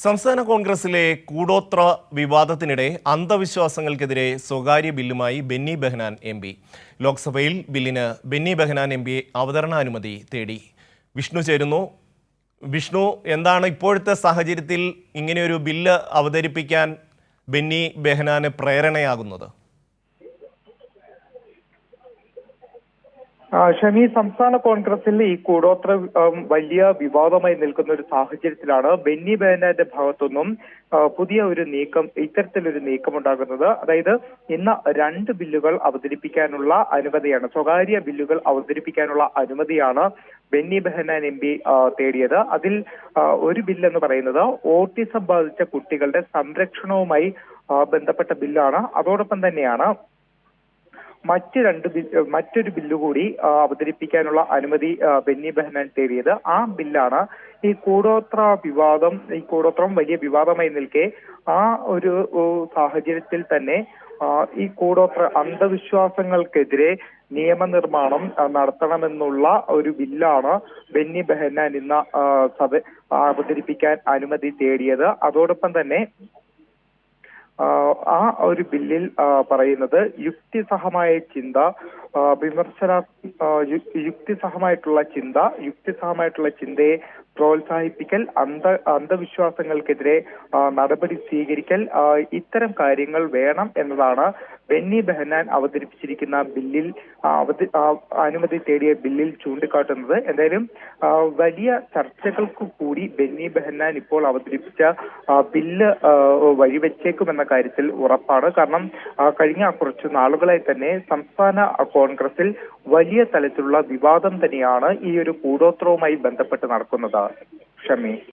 സംസ്ഥാന കോൺഗ്രസിലെ കൂടോത്ര വിവാദത്തിനിടെ അന്ധവിശ്വാസങ്ങൾക്കെതിരെ സ്വകാര്യ ബില്ലുമായി ബെന്നി ബെഹനാൻ എം.പി. ലോക്സഭയിൽ ബില്ലിന് ബെന്നി ബെഹനാൻ എം.പി. അവതരണാനുമതി തേടി. വിഷ്ണു ചേരുന്നു. വിഷ്ണു, എന്താണ് ഇപ്പോഴത്തെ സാഹചര്യത്തിൽ ഇങ്ങനെയൊരു ബില്ല് അവതരിപ്പിക്കാൻ ബെന്നി ബെഹനാന് പ്രേരണയാകുന്നത്? ഷമി, സംസ്ഥാന കോൺഗ്രസിൽ ഈ കൂടോത്ര വലിയ വിവാദമായി നിൽക്കുന്ന ഒരു സാഹചര്യത്തിലാണ് ബെന്നി ബെഹനാന്റെ ഭാഗത്തുനിന്നും പുതിയ ഒരു നീക്കം, ഇത്തരത്തിലൊരു നീക്കം ഉണ്ടാകുന്നത്. അതായത് ഇന്ന് 2 ബില്ലുകൾ അവതരിപ്പിക്കാനുള്ള അനുമതിയാണ്, സ്വകാര്യ ബില്ലുകൾ അവതരിപ്പിക്കാനുള്ള അനുമതിയാണ് ബെന്നി ബെഹനാൻ എം.പി. തേടിയത്. അതിൽ ഒരു ബില്ലെന്ന് പറയുന്നത് ഓട്ടിസം ബാധിച്ച കുട്ടികളുടെ സംരക്ഷണവുമായി ബന്ധപ്പെട്ട ബില്ലാണ്. അതോടൊപ്പം തന്നെയാണ് മറ്റൊരു ബില്ല് കൂടി അവതരിപ്പിക്കാനുള്ള അനുമതി ബെന്നി ബെഹനാൻ തേടിയത്. ആ ബില്ലാണ് ഈ കൂടോത്രം വലിയ വിവാദമായി നിൽക്കെ ആ ഒരു സാഹചര്യത്തിൽ തന്നെ ഈ അന്ധവിശ്വാസങ്ങൾക്കെതിരെ നിയമനിർമ്മാണം നടത്തണമെന്നുള്ള ഒരു ബില്ലാണ് ബെന്നി ബെഹനാൻ ഇന്ന് അവതരിപ്പിക്കാൻ അനുമതി തേടിയത്. അതോടൊപ്പം തന്നെ ആ ഒരു ബില്ലിൽ പറയുന്നത് യുക്തിസഹമായ ചിന്ത, യുക്തിസഹമായിട്ടുള്ള ചിന്തയെ പ്രോത്സാഹിപ്പിക്കൽ, അന്ധവിശ്വാസങ്ങൾക്കെതിരെ നടപടി സ്വീകരിക്കൽ, ഇത്തരം കാര്യങ്ങൾ വേണം എന്നതാണ് ബെന്നി ബെഹനാൻ അവതരിപ്പിച്ചിരിക്കുന്ന ബില്ലിൽ അനുമതി തേടിയ ബില്ലിൽ ചൂണ്ടിക്കാട്ടുന്നത്. എന്തായാലും വലിയ ചർച്ചകൾക്ക് കൂടി ബെന്നി ബെഹനാൻ ഇപ്പോൾ അവതരിപ്പിച്ച ബില്ല് വഴിവെച്ചേക്കുമെന്ന കാര്യത്തിൽ ഉറപ്പാണ്. കാരണം കഴിഞ്ഞ കുറച്ചു നാളുകളായി തന്നെ സംസ്ഥാന കോൺഗ്രസിൽ വലിയ തലത്തിലുള്ള വിവാദം തന്നെയാണ് ഈ ഒരു കൂടോത്രവുമായി ബന്ധപ്പെട്ട് നടക്കുന്നത്. ഷമി.